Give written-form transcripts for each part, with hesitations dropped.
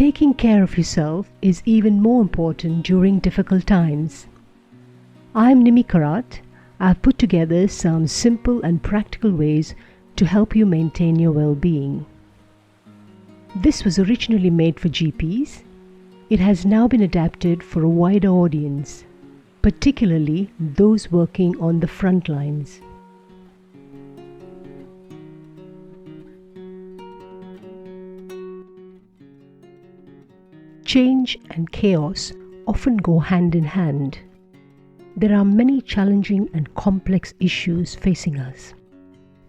taking care of yourself is even more important during difficult times. I'm Nimmy Karat. I've put together some simple and practical ways to help you maintain your well-being. This was originally made for GPs. It has now been adapted for a wider audience, particularly those working on the front lines. Change and chaos often go hand in hand. There are many challenging and complex issues facing us.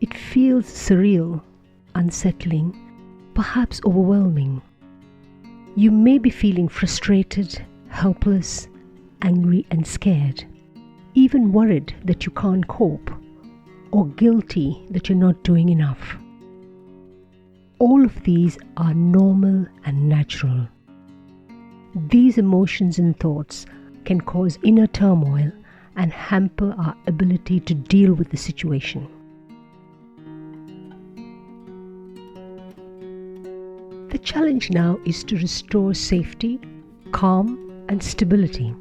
It feels surreal, unsettling, perhaps overwhelming. You may be feeling frustrated, helpless, angry and scared, even worried that you can't cope, or guilty that you're not doing enough. All of these are normal and natural. These emotions and thoughts can cause inner turmoil and hamper our ability to deal with the situation. The challenge now is to restore safety, calm, and stability.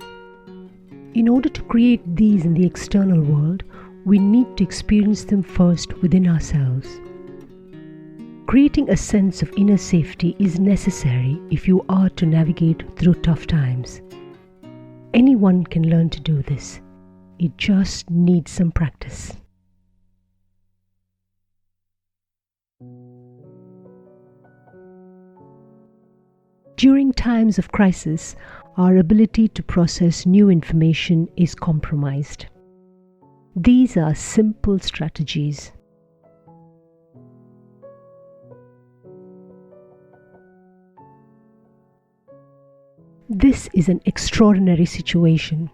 In order to create these in the external world, we need to experience them first within ourselves. Creating a sense of inner safety is necessary if you are to navigate through tough times. Anyone can learn to do this. It just needs some practice. During times of crisis, our ability to process new information is compromised. These are simple strategies. This is an extraordinary situation.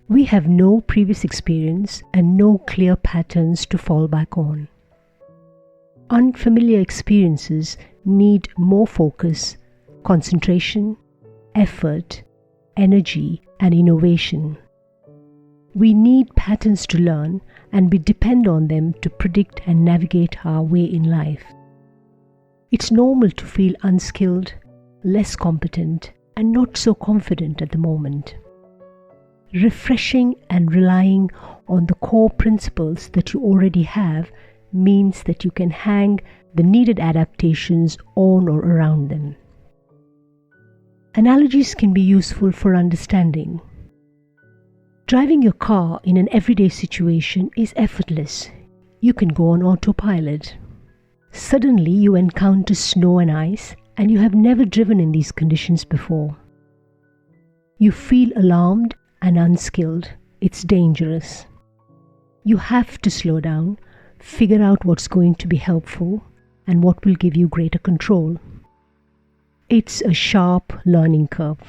We have no previous experience and no clear patterns to fall back on. Unfamiliar experiences need more focus, concentration, effort, energy, and innovation. We need patterns to learn, and we depend on them to predict and navigate our way in life. It's normal to feel unskilled, less competent, and not so confident at the moment. Refreshing and relying on the core principles that you already have means that you can hang the needed adaptations on or around them. Analogies can be useful for understanding. Driving your car in an everyday situation is effortless. You can go on autopilot. Suddenly you encounter snow and ice, and you have never driven in these conditions before. You feel alarmed and unskilled. It's dangerous. You have to slow down, figure out what's going to be helpful, and what will give you greater control. It's a sharp learning curve.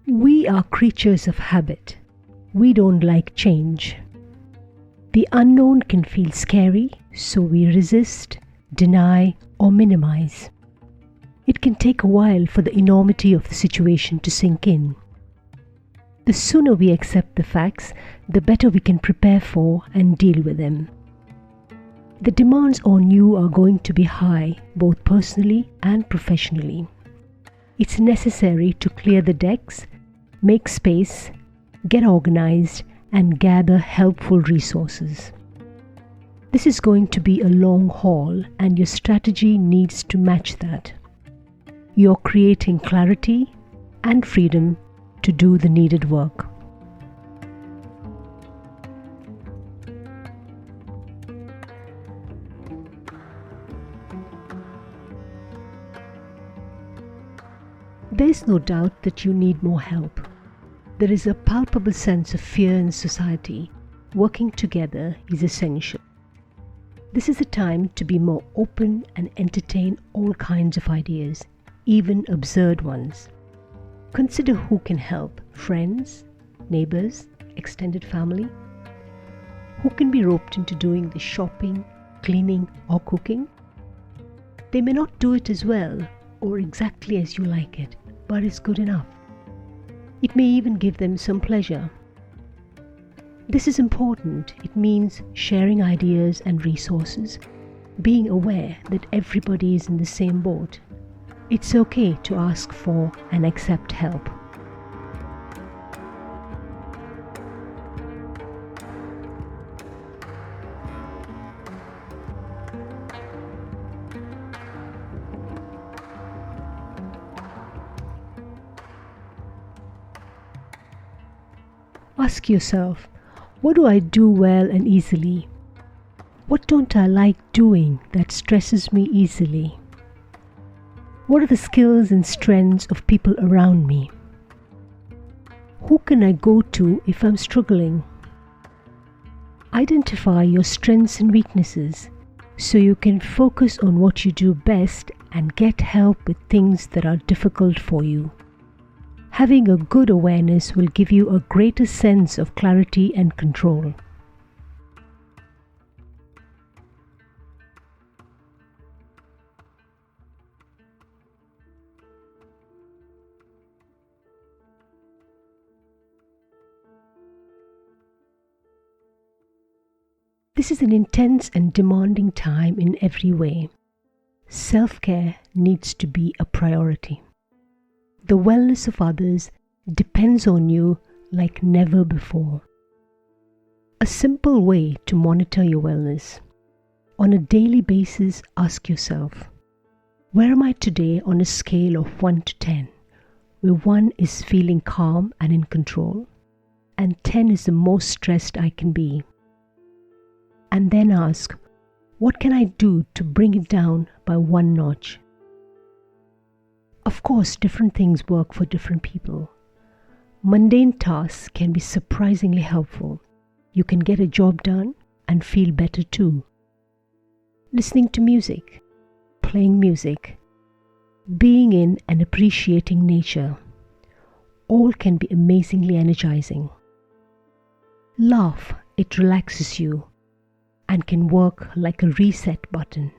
We are creatures of habit. We don't like change. The unknown can feel scary, so we resist, deny, or minimize. It can take a while for the enormity of the situation to sink in. The sooner we accept the facts, the better we can prepare for and deal with them. The demands on you are going to be high, both personally and professionally. It's necessary to clear the decks, make space, get organized, and gather helpful resources. This is going to be a long haul, and your strategy needs to match that. You're creating clarity and freedom to do the needed work. There's no doubt that you need more help. There is a palpable sense of fear in society. Working together is essential. This is a time to be more open and entertain all kinds of ideas, even absurd ones. Consider who can help: friends, neighbors, extended family. Who can be roped into doing the shopping, cleaning, or cooking? They may not do it as well or exactly as you like it, but it's good enough. It may even give them some pleasure. This is important. It means sharing ideas and resources, being aware that everybody is in the same boat. It's okay to ask for and accept help. Ask yourself, what do I do well and easily? What don't I like doing that stresses me easily? What are the skills and strengths of people around me? Who can I go to if I'm struggling? Identify your strengths and weaknesses so you can focus on what you do best and get help with things that are difficult for you. Having a good awareness will give you a greater sense of clarity and control. This is an intense and demanding time in every way. Self-care needs to be a priority. The wellness of others depends on you like never before. A simple way to monitor your wellness. On a daily basis, ask yourself, where am I today on a scale of 1 to 10, where 1 is feeling calm and in control, and 10 is the most stressed I can be. And then ask, what can I do to bring it down by 1 notch? Of course, different things work for different people. Mundane tasks can be surprisingly helpful. You can get a job done and feel better too. Listening to music, playing music, being in and appreciating nature, all can be amazingly energizing. Laugh, it relaxes you and can work like a reset button.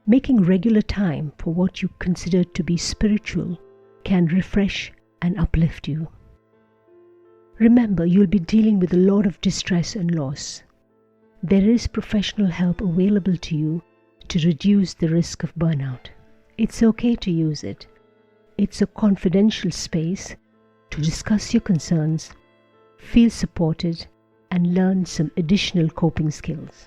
Making regular time for what you consider to be spiritual can refresh and uplift you. Remember, you'll be dealing with a lot of distress and loss. There is professional help available to you to reduce the risk of burnout. It's okay to use it. It's a confidential space to discuss your concerns, feel supported, and learn some additional coping skills.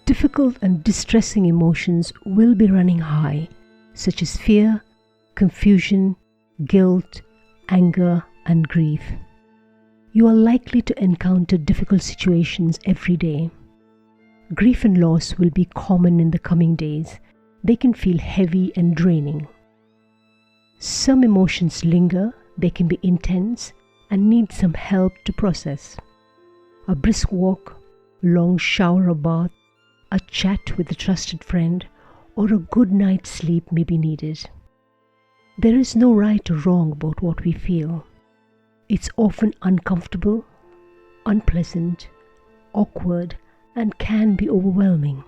Difficult and distressing emotions will be running high, such as fear, confusion, guilt, anger, and grief. You are likely to encounter difficult situations every day. Grief and loss will be common in the coming days. They can feel heavy and draining. Some emotions linger, they can be intense, and need some help to process. A brisk walk, long shower or bath, a chat with a trusted friend, or a good night's sleep may be needed. There is no right or wrong about what we feel. It's often uncomfortable, unpleasant, awkward, and can be overwhelming.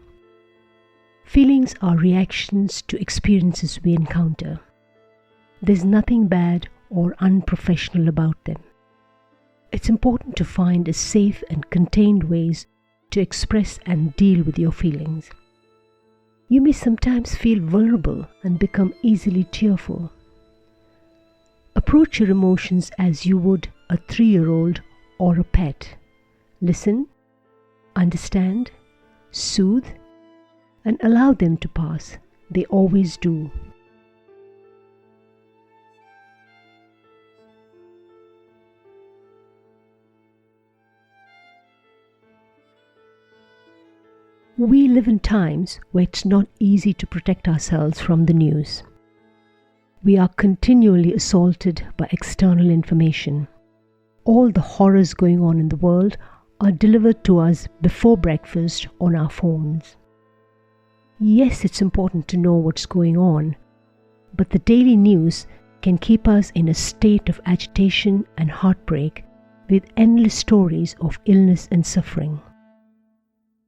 Feelings are reactions to experiences we encounter. There's nothing bad or unprofessional about them. It's important to find a safe and contained ways to express and deal with your feelings. You may sometimes feel vulnerable and become easily tearful. Approach your emotions as you would a 3-year-old or a pet. Listen, understand, soothe, and allow them to pass. They always do. We live in times where it's not easy to protect ourselves from the news. We are continually assaulted by external information. All the horrors going on in the world are delivered to us before breakfast on our phones. Yes, it's important to know what's going on, but the daily news can keep us in a state of agitation and heartbreak with endless stories of illness and suffering.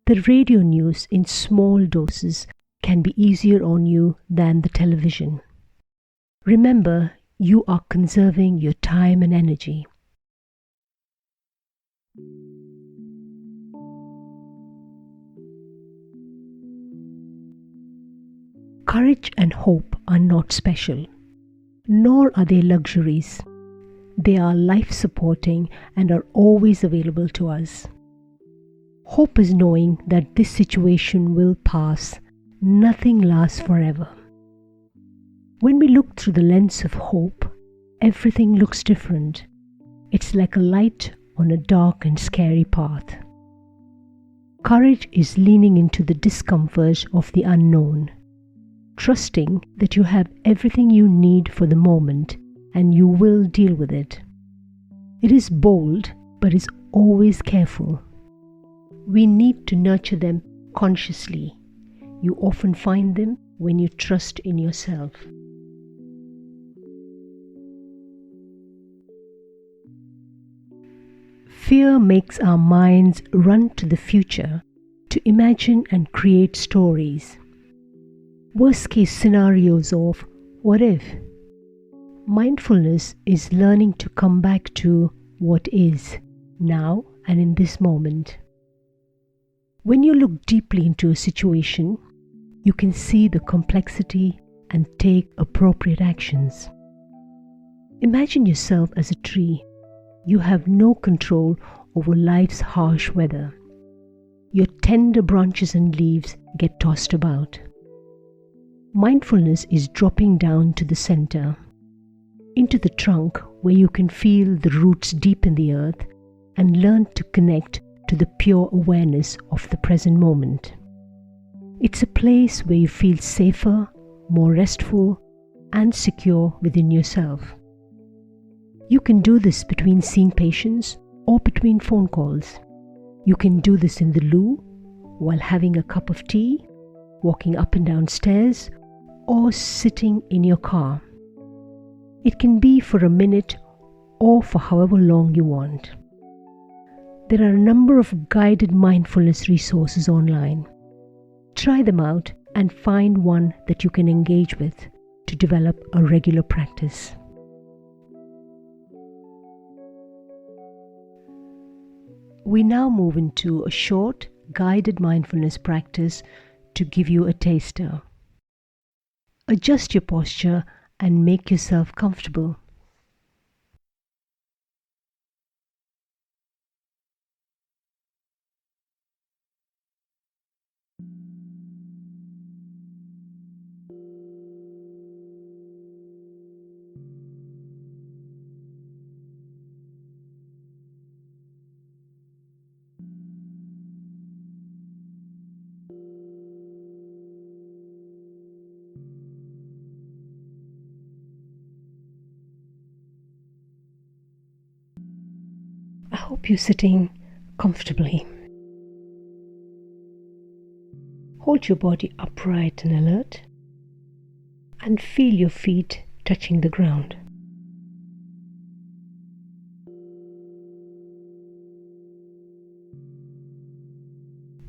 The radio news in small doses can be easier on you than the television. Remember, you are conserving your time and energy. Courage and hope are not special, nor are they luxuries. They are life-supporting and are always available to us. Hope is knowing that this situation will pass. Nothing lasts forever. When we look through the lens of hope, everything looks different. It's like a light on a dark and scary path. Courage is leaning into the discomfort of the unknown, trusting that you have everything you need for the moment and you will deal with it. It is bold, but is always careful. We need to nurture them consciously. You often find them when you trust in yourself. Fear makes our minds run to the future to imagine and create stories. Worst case scenarios of what if? Mindfulness is learning to come back to what is, now and in this moment. When you look deeply into a situation, you can see the complexity and take appropriate actions. Imagine yourself as a tree. You have no control over life's harsh weather. Your tender branches and leaves get tossed about. Mindfulness is dropping down to the center, into the trunk where you can feel the roots deep in the earth and learn to connect to the pure awareness of the present moment. It's a place where you feel safer, more restful, and secure within yourself. You can do this between seeing patients or between phone calls. You can do this in the loo, while having a cup of tea, walking up and down stairs, or sitting in your car. It can be for a minute or for however long you want. There are a number of guided mindfulness resources online. Try them out and find one that you can engage with to develop a regular practice. We now move into a short, guided mindfulness practice to give you a taster. Adjust your posture and make yourself comfortable. I hope you're sitting comfortably. Hold your body upright and alert, and feel your feet touching the ground.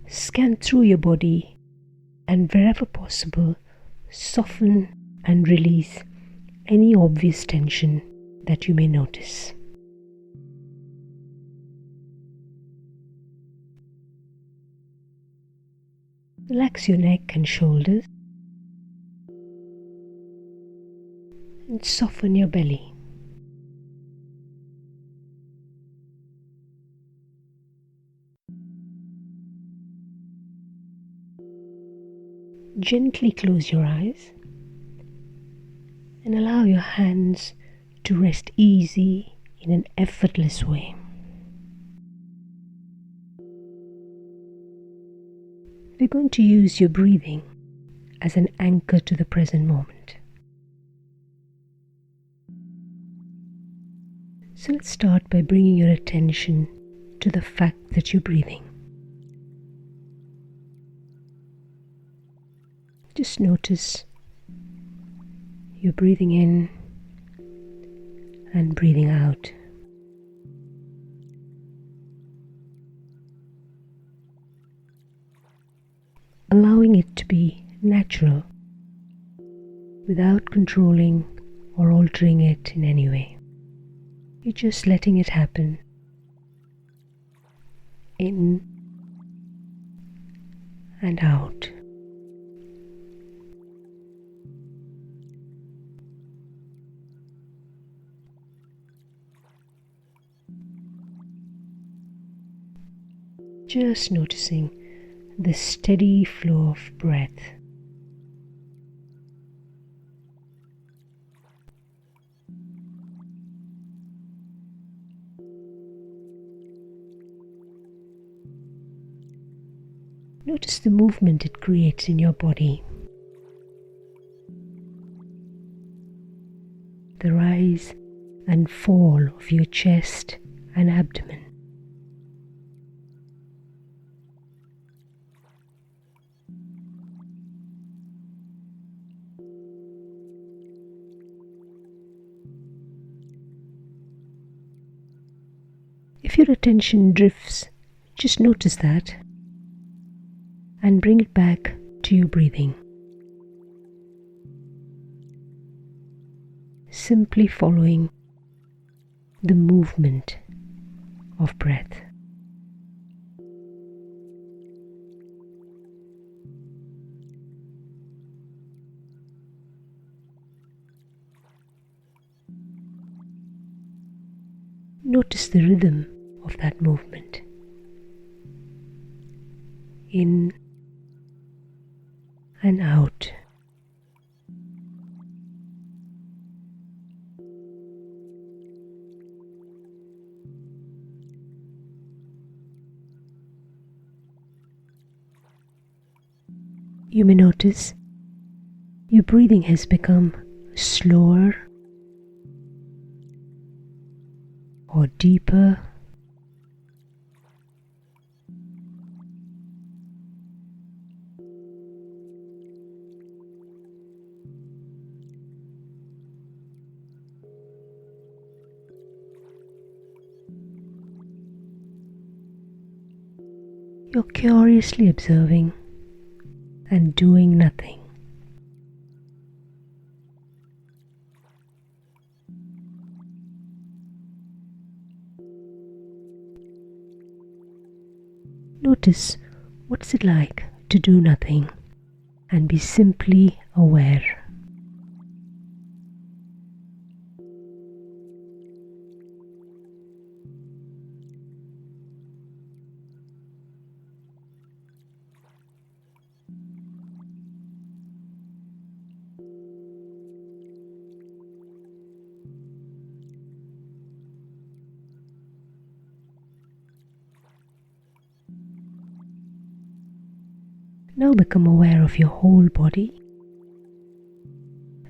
Scan through your body and wherever possible, soften and release any obvious tension that you may notice. Relax your neck and shoulders and soften your belly. Gently close your eyes and allow your hands to rest easy in an effortless way. We're going to use your breathing as an anchor to the present moment. So let's start by bringing your attention to the fact that you're breathing. Just notice you're breathing in and breathing out. allowing it to be natural without controlling or altering it in any way. You're just letting it happen in and out. Just noticing the steady flow of breath. Notice the movement it creates in your body. The rise and fall of your chest and abdomen. If your attention drifts, just notice that and bring it back to your breathing. Simply following the movement of breath. Notice the rhythm of that movement. In and out. You may notice your breathing has become slower or deeper. You're curiously observing and doing nothing. Notice what's it like to do nothing and be simply aware. Now become aware of your whole body,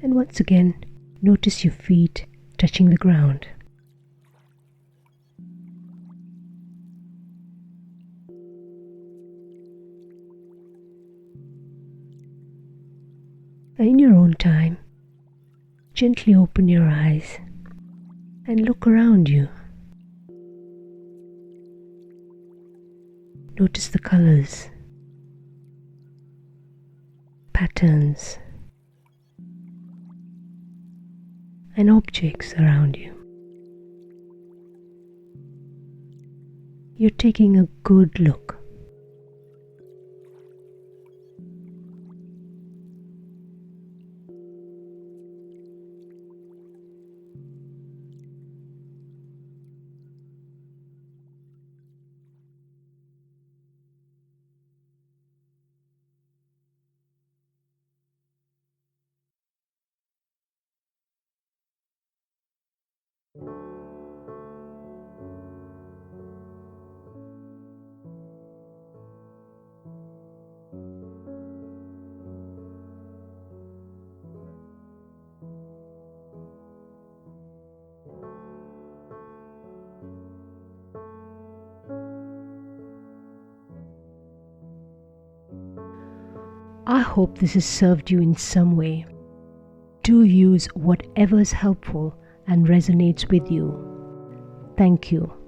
and once again notice your feet touching the ground. In your own time, gently open your eyes and look around you. Notice the colors, patterns, and objects around you. You're taking a good look. I hope this has served you in some way. Do use whatever is helpful and resonates with you. Thank you.